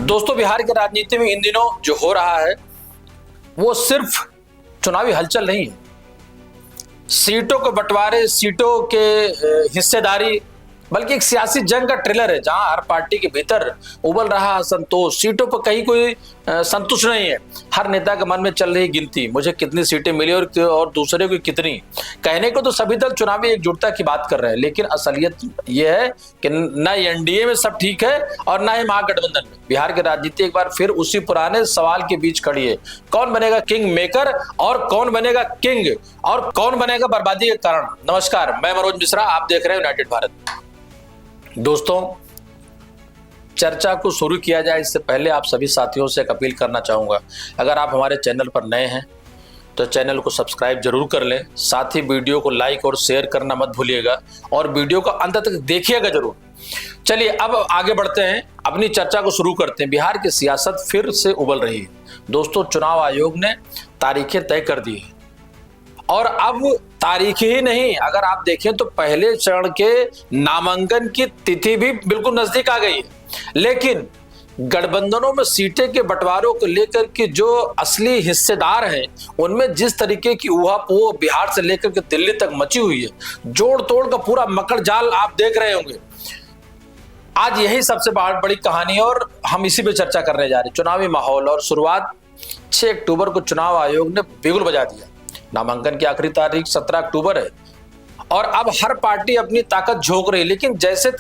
दोस्तों, बिहार की राजनीति में इन दिनों जो हो रहा है वो सिर्फ चुनावी हलचल नहीं है। सीटों को बंटवारे, सीटों के हिस्सेदारी, बल्कि एक सियासी जंग का ट्रेलर है जहां हर पार्टी के भीतर उबल रहा असंतोष। सीटों पर कहीं कोई संतुष्ट नहीं है। हर नेता के मन में चल रही गिनती, मुझे कितनी सीटें मिली और दूसरे को कितनी। कहने को तो सभी दल चुनावी एकजुटता की बात कर रहे हैं, लेकिन असलियत यह है कि न एनडीए में सब ठीक है और न ही महागठबंधन में। बिहार की राजनीति एक बार फिर उसी पुराने सवाल के बीच खड़ी है। कौन बनेगा किंग मेकर और कौन बनेगा किंग और कौन बनेगा बर्बादी के कारण। नमस्कार, मैं मनोज मिश्रा, आप देख रहे हैं यूनाइटेड भारत। दोस्तों, चर्चा को शुरू किया जाए इससे पहले आप सभी साथियों से एक अपील करना चाहूँगा। अगर आप हमारे चैनल पर नए हैं तो चैनल को सब्सक्राइब जरूर कर लें, साथ ही वीडियो को लाइक और शेयर करना मत भूलिएगा और वीडियो को अंत तक देखिएगा जरूर। चलिए अब आगे बढ़ते हैं, अपनी चर्चा को शुरू करते हैं। बिहार की सियासत फिर से उबल रही है। दोस्तों, चुनाव आयोग ने तारीखें तय कर दी है और अब तारीख ही नहीं, अगर आप देखें तो पहले चरण के नामांकन की तिथि भी बिल्कुल नजदीक आ गई है। लेकिन गठबंधनों में सीटें के बंटवारों को लेकर के जो असली हिस्सेदार हैं उनमें जिस तरीके की ऊहापोह बिहार से लेकर के दिल्ली तक मची हुई है, जोड़ तोड़ का पूरा मकर जाल आप देख रहे होंगे। आज यही सबसे बड़ी कहानी है और हम इसी पे चर्चा करने जा रहे हैं। चुनावी माहौल और शुरुआत 6 अक्टूबर को चुनाव आयोग ने बिगुल बजा दिया। नामांकन की आखिरी तारीख 17 अक्टूबर है और अब हर पार्टी अपनी ताकत झोंक रही है। लेकिन जैसे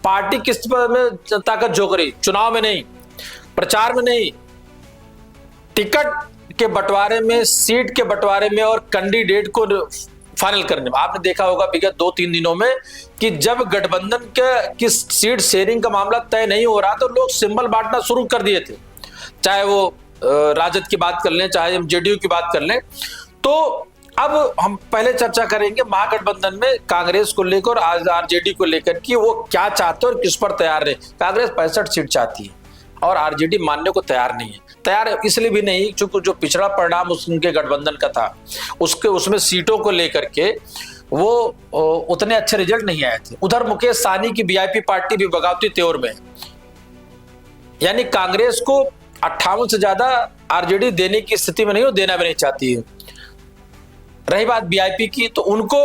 पार्टी किस में ताकत झोंक रही, चुनाव में नहीं, प्रचार में नहीं, टिकट के बंटवारे में, सीट के बंटवारे में और कैंडिडेट को फाइनल करने में। आपने देखा होगा विगत 2-3 दिनों में कि जब गठबंधन की सीट शेयरिंग का मामला तय नहीं हो रहा तो लोग सिंबल बांटना शुरू कर दिए थे। चाहे वो राजद की बात कर लें, चाहे हम जेडीयू की बात कर लें। तो अब हम पहले चर्चा करेंगे महागठबंधन में कांग्रेस को लेकर और आरजेडी को लेकर कि वो क्या चाहते हैं और किस पर तैयार रहे। कांग्रेस 65 सीट चाहती है और आरजेडी मानने को तैयार नहीं है। तैयार इसलिए भी नहीं क्योंकि जो पिछड़ा परिणाम उनके गठबंधन का था उसमें सीटों को लेकर के वो उतने अच्छे रिजल्ट नहीं आए थे। उधर मुकेश सहनी की वीआईपी पार्टी भी बगावती तेवर में है, यानी कांग्रेस को 58 से ज्यादा आरजेडी देने की स्थिति में नहीं हो, देना भी नहीं चाहती है। रही बात वीआईपी की तो उनको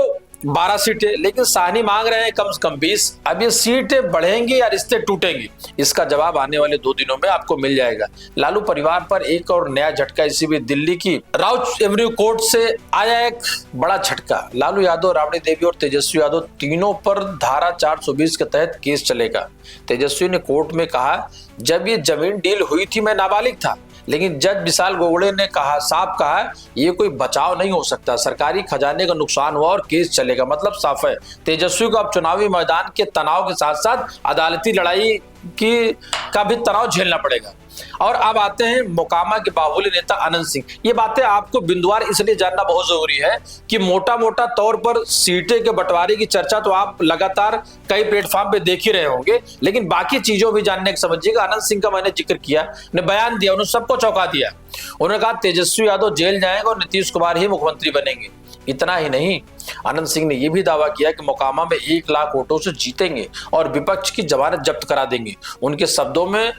12 सीटें, लेकिन सहनी मांग रहे हैं कम से कम 20। अब ये सीटें बढ़ेंगी या रिश्ते टूटेंगे, इसका जवाब आने वाले 2 दिनों में आपको मिल जाएगा। लालू परिवार पर एक और नया झटका, इसी भी दिल्ली की राउत एवेन्यू कोर्ट से आया एक बड़ा झटका। लालू यादव, राबड़ी देवी और तेजस्वी यादव तीनों पर धारा 420 के तहत केस चलेगा। तेजस्वी ने कोर्ट में कहा, जब ये जमीन डील हुई थी मैं नाबालिग था, लेकिन जज विशाल गोगड़े ने कहा, साफ कहा, ये कोई बचाव नहीं हो सकता, सरकारी खजाने का नुकसान हुआ और केस चलेगा। मतलब साफ है, तेजस्वी को अब चुनावी मैदान के तनाव के साथ साथ अदालती लड़ाई का भी तनाव झेलना पड़ेगा। और अब आते हैं मोकामा के बाहुबली नेता अनंत सिंह। ये बातें आपको बिंदुवार इसलिए जानना बहुत जरूरी है कि मोटा मोटा तौर पर सीटें के बंटवारे की चर्चा तो आप लगातार कई प्लेटफॉर्म पे देख ही रहे होंगे, लेकिन बाकी चीजों भी जानने की समझिएगा। अनंत सिंह का मैंने जिक्र किया, ने बयान दिया, उन्होंने सबको चौंका दिया। उन्होंने कहा तेजस्वी यादव जेल जाएंगे और नीतीश कुमार ही मुख्यमंत्री बनेंगे। इतना ही नहीं, अनंत सिंह ने यह भी दावा किया कि मोकामा में 1 लाख वोटों से जीतेंगे और विपक्ष की जमानत जब्त करा देंगे। उनके शब्दों में,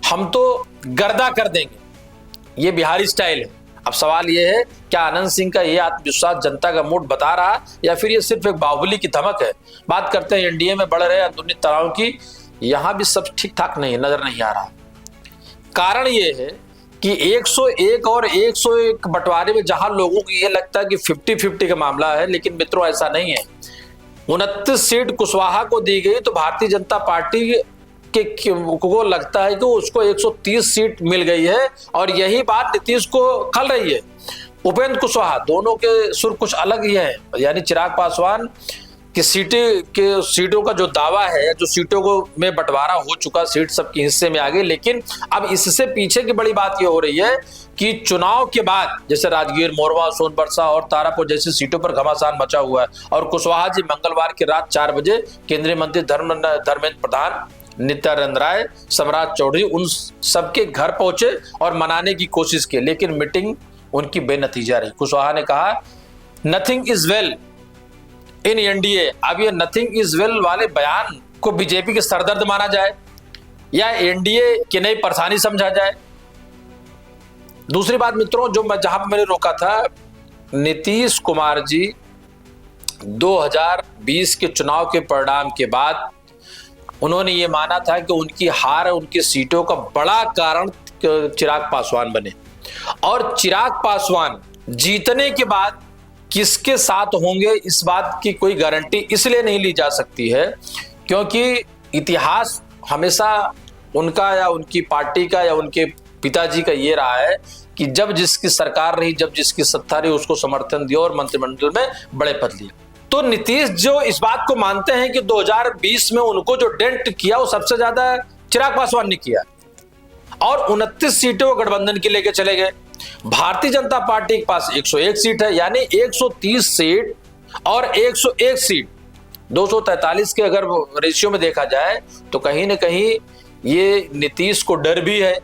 हम तो गर्दा कर देंगे। ये बिहारी स्टाइल है। अब सवाल ये है, क्या अनंत सिंह का ये आत्मविश्वास जनता का मूड बता रहा या फिर ये सिर्फ एक बाहुबली की धमक है। बात करते हैं एनडीए में बढ़ रहे अंदरूनी तनाव की। यहां भी सब ठीक ठाक नहीं, नजर नहीं आ रहा। कारण ये है कि 101 और 101 बंटवारे में जहां लोगों को ये लगता है कि 50-50 का मामला है, लेकिन मित्रों ऐसा नहीं है। 29 सीट कुशवाहा को दी गई तो भारतीय जनता पार्टी को लगता है कि उसको 130 सीट मिल गई है और यही बात नीतीश को खल रही है। उपेंद्र कुशवाहा, दोनों के सुर कुछ अलग ही है। यानी चिराग पासवान की सीटों का जो दावा है, जो सीटों को में बंटवारा हो चुका, सीट सबके हिस्से में आ गई। लेकिन अब इससे पीछे की बड़ी बात यह हो रही है कि चुनाव के बाद जैसे राजगीर, मोरवा, सोनबरसा और तारापुर जैसी सीटों पर घमासान मचा हुआ है और कुशवाहा जी मंगलवार की रात 4 बजे केंद्रीय मंत्री धर्मेंद्र प्रधान, नित्यानंद राय, सम्राट चौधरी उन सबके घर पहुंचे और मनाने की कोशिश की, लेकिन मीटिंग उनकी बेनतीजा रही। कुशवाहा ने कहा, nothing is well in NDA. अब ये नथिंग इज वेल वाले बयान को बीजेपी के सरदर्द माना जाए। या एनडीए की नई परेशानी समझा जाए। दूसरी बात मित्रों, जो मैं जहां पर मैंने रोका था, नीतीश कुमार जी 2020 के चुनाव के परिणाम के बाद उन्होंने ये माना था कि उनकी हार, उनकी सीटों का बड़ा कारण चिराग पासवान बने, और चिराग पासवान जीतने के बाद किसके साथ होंगे इस बात की कोई गारंटी इसलिए नहीं ली जा सकती है क्योंकि इतिहास हमेशा उनका या उनकी पार्टी का या उनके पिताजी का ये रहा है कि जब जिसकी सरकार रही, जब जिसकी सत्ता रही, उसको समर्थन दिया और मंत्रिमंडल में बड़े पद लिए। तो नीतीश जो इस बात को मानते हैं कि 2020 में उनको जो डेंट किया वो सबसे ज्यादा चिराग पासवान ने किया, और 29 सीटें वो गठबंधन की लेके चले गए। भारतीय जनता पार्टी के पास 101 सीट है, यानी 130 सीट और 101 सीट 243 के अगर रेशियो में देखा जाए तो कहीं ना कहीं ये नीतीश को डर भी है,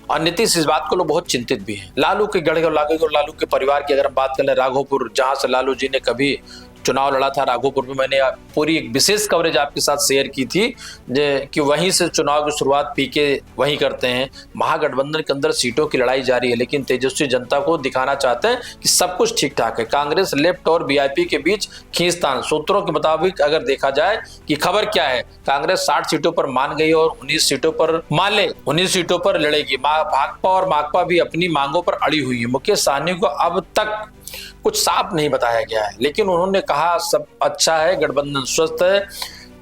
और नीतीश इस बात को लोग बहुत चिंतित भी हैं। लालू के गढ़ और लालू के परिवार की अगर हम बात करें, राघोपुर जहां से लालू जी ने कभी चुनाव लड़ा था, राघोपुर में मैंने पूरी एक विशेष कवरेज आपके साथ शेयर की थी कि वहीं से चुनाव की शुरुआत पीके वहीं करते हैं। महागठबंधन के अंदर सीटों की लड़ाई जारी है, लेकिन तेजस्वी जनता को दिखाना चाहते हैं कि सब कुछ ठीक ठाक है। कांग्रेस लेफ्ट और वीआईपी के बीच खींचतान, सूत्रों के मुताबिक अगर देखा जाए कि खबर क्या है, कांग्रेस 60 सीटों पर मान गई और 19 सीटों पर मान ले 19 सीटों पर लड़ेगी। भाकपा और माकपा भी अपनी मांगों पर अड़ी हुई है। मुकेश सहनी को अब तक कुछ साफ नहीं बताया गया है, लेकिन उन्होंने कहा सब अच्छा है, गठबंधन स्वस्थ है,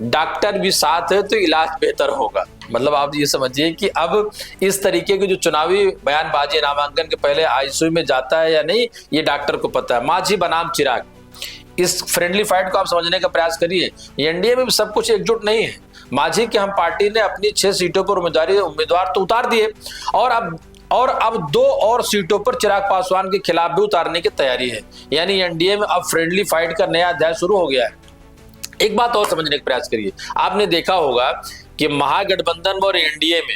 डॉक्टर भी साथ है तो इलाज बेहतर होगा। मतलब आप ये समझिए कि अब इस तरीके की जो चुनावी बयानबाजी नामांकन के पहले आईसीयू में जाता है या नहीं, ये डॉक्टर को पता है। माझी बनाम चिराग, इस फ्रेंडली फाइट को आप समझने का प्रयास करिए। एनडीए में भी सब कुछ एकजुट नहीं है। माझी की हम पार्टी ने अपनी 6 सीटों पर उम्मीदवार तो उतार दिए, और अब 2 और सीटों पर चिराग पासवान के खिलाफ भी उतारने की तैयारी है। यानी एनडीए में अब फ्रेंडली फाइट का नया अध्याय शुरू हो गया है। एक बात और समझने का प्रयास करिए, आपने देखा होगा कि महागठबंधन और एनडीए में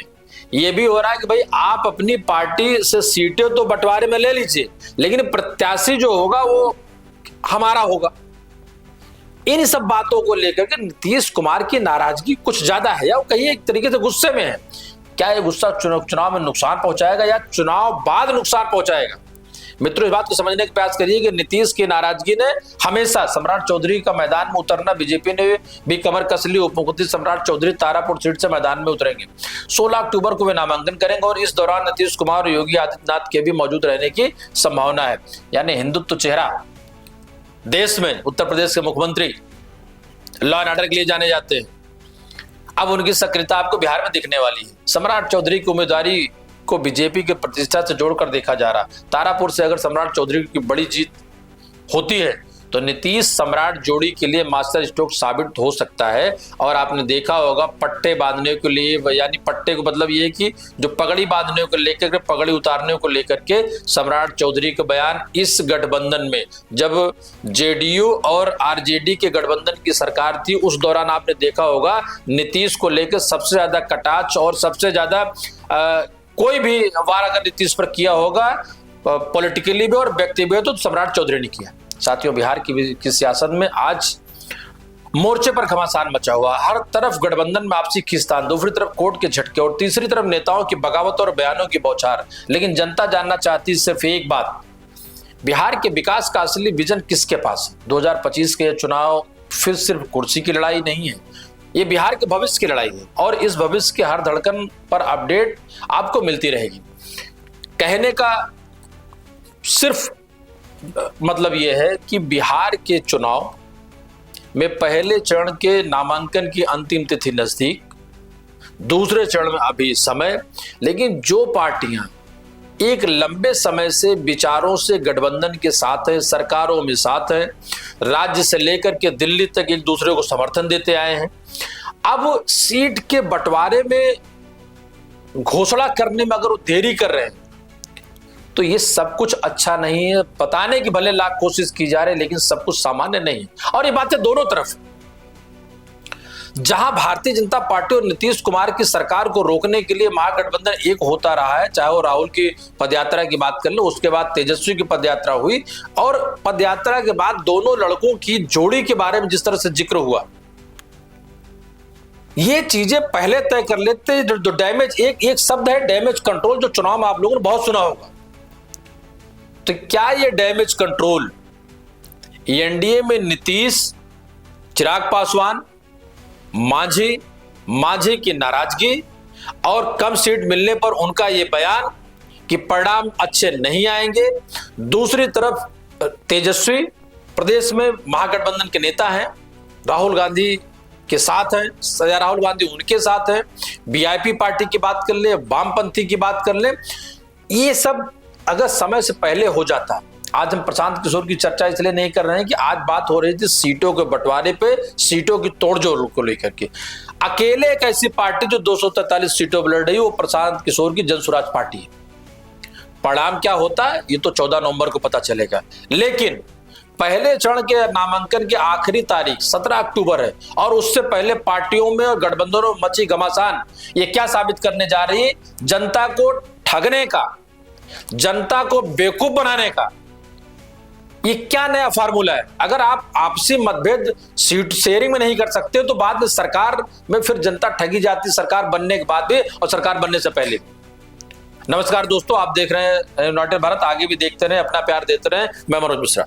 यह भी हो रहा है कि भाई आप अपनी पार्टी से सीटें तो बंटवारे में ले लीजिए, लेकिन प्रत्याशी जो होगा वो हमारा होगा। इन सब बातों को लेकर के नीतीश कुमार की नाराजगी कुछ ज्यादा है, या वो कहीं एक तरीके से गुस्से में है। क्या ये गुस्सा चुनाव में नुकसान पहुंचाएगा या चुनाव बाद नुकसान पहुंचाएगा? मित्रों, इस बात को समझने का प्रयास करिए कि नीतीश की नाराजगी ने हमेशा सम्राट चौधरी का मैदान में उतरना, बीजेपी ने भी कमर कस ली। उप मुख्यमंत्री सम्राट चौधरी तारापुर सीट से मैदान में उतरेंगे। 16 अक्टूबर को वे नामांकन करेंगे और इस दौरान नीतीश कुमार और योगी आदित्यनाथ के भी मौजूद रहने की संभावना है। यानी हिंदुत्व चेहरा देश में उत्तर प्रदेश के मुख्यमंत्री लॉ एंड ऑर्डर के लिए जाने जाते हैं, अब उनकी सक्रियता आपको बिहार में दिखने वाली है। सम्राट चौधरी की उम्मीदवारी को बीजेपी के प्रतिष्ठा से जोड़कर देखा जा रहा। तारापुर से अगर सम्राट चौधरी की बड़ी जीत होती है तो नीतीश सम्राट जोड़ी के लिए मास्टर स्ट्रोक साबित हो सकता है। और आपने देखा होगा पट्टे बांधने के लिए, यानी पट्टे को मतलब ये कि जो पगड़ी बांधने को लेकर के, पगड़ी उतारने को लेकर के सम्राट चौधरी का बयान इस गठबंधन में, जब जेडीयू और आरजेडी के गठबंधन की सरकार थी, उस दौरान आपने देखा होगा नीतीश को लेकर सबसे ज्यादा कटाक्ष और सबसे ज्यादा कोई भी वार अगर नीतीश पर किया होगा पॉलिटिकली भी और व्यक्ति भी, तो सम्राट चौधरी ने किया। साथियों, बिहार की सियासत में आज मोर्चे पर घमासान मचा हुआ, हर तरफ गठबंधन में आपसी खींचतान, दूसरी तरफ कोर्ट के झटके और तीसरी तरफ नेताओं की बगावत और बयानों की बौछार। लेकिन जनता जानना चाहती सिर्फ एक बात, बिहार के विकास का असली विजन किसके पास है? 2025 के चुनाव फिर सिर्फ कुर्सी की लड़ाई नहीं है, ये बिहार के भविष्य की लड़ाई है, और इस भविष्य के हर धड़कन पर अपडेट आपको मिलती रहेगी। कहने का सिर्फ मतलब यह है कि बिहार के चुनाव में पहले चरण के नामांकन की अंतिम तिथि नजदीक, दूसरे चरण में अभी समय, लेकिन जो पार्टियां एक लंबे समय से विचारों से गठबंधन के साथ है, सरकारों में साथ है, राज्य से लेकर के दिल्ली तक एक दूसरे को समर्थन देते आए हैं, अब सीट के बंटवारे में घोषणा करने में अगर वो देरी कर रहे हैं तो ये सब कुछ अच्छा नहीं है। बताने की भले लाख कोशिश की जा रही है, लेकिन सब कुछ सामान्य नहीं है। और ये बातें दोनों तरफ, जहां भारतीय जनता पार्टी और नीतीश कुमार की सरकार को रोकने के लिए महागठबंधन एक होता रहा है, चाहे वो राहुल की पदयात्रा की बात कर लो, उसके बाद तेजस्वी की पदयात्रा हुई, और पदयात्रा के बाद दोनों लड़कों की जोड़ी के बारे में जिस तरह से जिक्र हुआ, ये चीजें पहले तय कर लेते। जो डैमेज, एक शब्द है डैमेज कंट्रोल, जो चुनाव में आप लोगों ने बहुत सुना होगा। तो क्या ये डैमेज कंट्रोल एनडीए में नीतीश, चिराग पासवान, मांझी की नाराजगी और कम सीट मिलने पर उनका ये बयान कि परिणाम अच्छे नहीं आएंगे। दूसरी तरफ तेजस्वी प्रदेश में महागठबंधन के नेता हैं, राहुल गांधी के साथ हैं, राहुल गांधी उनके साथ हैं। वीआईपी पार्टी की बात कर ले, वामपंथी की बात कर ले, ये सब अगर समय से पहले हो जाता। आज हम प्रशांत किशोर की चर्चा इसलिए नहीं कर रहे हैं कि आज बात हो रही थी सीटों के बंटवारे पे, सीटों की तोड़जोड़ को लेकर के। अकेले एक ऐसी पार्टी जो 243 सीटों पर लड़ रही है वो प्रशांत किशोर की जन स्वराज पार्टी है। परिणाम क्या होता है ये तो 14 नवंबर को पता चलेगा। लेकिन पहले चरण के नामांकन की आखिरी तारीख 17 अक्टूबर है और उससे पहले पार्टियों में और गठबंधनों में मची घमासान ये क्या साबित करने जा रही है? जनता को ठगने का, जनता को बेवकूफ बनाने का ये क्या नया फार्मूला है? अगर आप आपसी मतभेद सीट शेयरिंग में नहीं कर सकते तो बाद में सरकार में फिर जनता ठगी जाती, सरकार बनने के बाद भी और सरकार बनने से पहले भी। नमस्कार दोस्तों, आप देख रहे हैं यूनाइटेड भारत। आगे भी देखते रहे, अपना प्यार देते रहे। मैं मनोज मिश्रा।